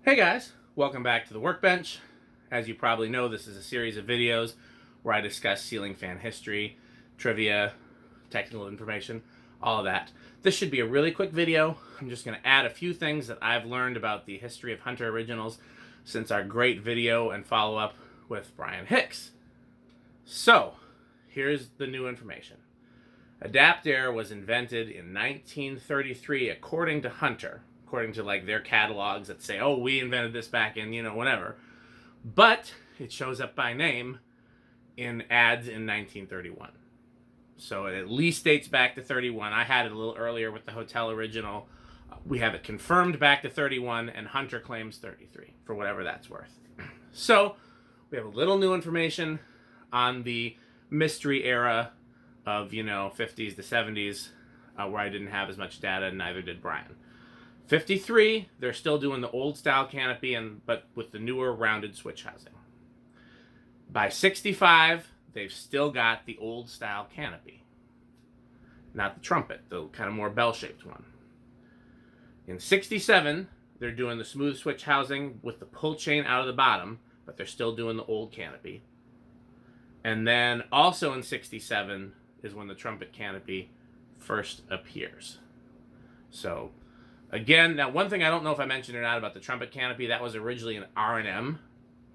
Hey guys, welcome back to the Workbench. As you probably know, this is a series of videos where I discuss ceiling fan history, trivia, technical information, all of that. This should be a really quick video. I'm just going to add a few things that I've learned about the history of Hunter originals since our great video and follow-up with Brian Hicks. So, here's the new information. Adapt Air was invented in 1933 according to Hunter, according to like their catalogs that say, oh, we invented this back in, whenever. But it shows up by name in ads in 1931. So it at least dates back to 31. I had it a little earlier with the hotel original. We have it confirmed back to 31, and Hunter claims 33, for whatever that's worth. So we have a little new information on the mystery era of, 50s to 70s, where I didn't have as much data, and neither did Brian. 53, they're still doing the old style canopy, but with the newer rounded switch housing. By 65, they've still got the old style canopy. Not the trumpet, the kind of more bell-shaped one. In 67, they're doing the smooth switch housing with the pull chain out of the bottom, but they're still doing the old canopy. And then also in 67 is when the trumpet canopy first appears. So, again, now one thing I don't know if I mentioned or not about the trumpet canopy, that was originally an R&M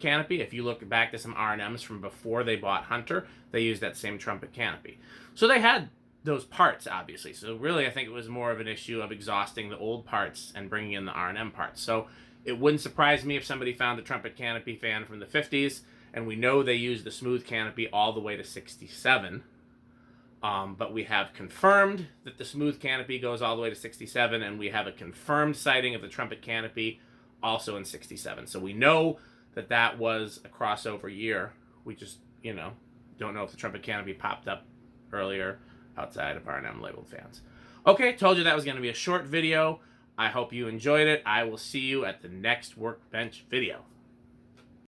canopy. If you look back to some R&Ms from before they bought Hunter, they used that same trumpet canopy. So they had those parts, obviously. So really, I think it was more of an issue of exhausting the old parts and bringing in the R&M parts. So it wouldn't surprise me if somebody found a trumpet canopy fan from the 50s, and we know they used the smooth canopy all the way to 67. But we have confirmed that the smooth canopy goes all the way to 67, and we have a confirmed sighting of the trumpet canopy also in 67. So we know that that was a crossover year. We just, don't know if the trumpet canopy popped up earlier outside of R&M labeled fans. Okay, told you that was going to be a short video. I hope you enjoyed it. I will see you at the next Workbench video.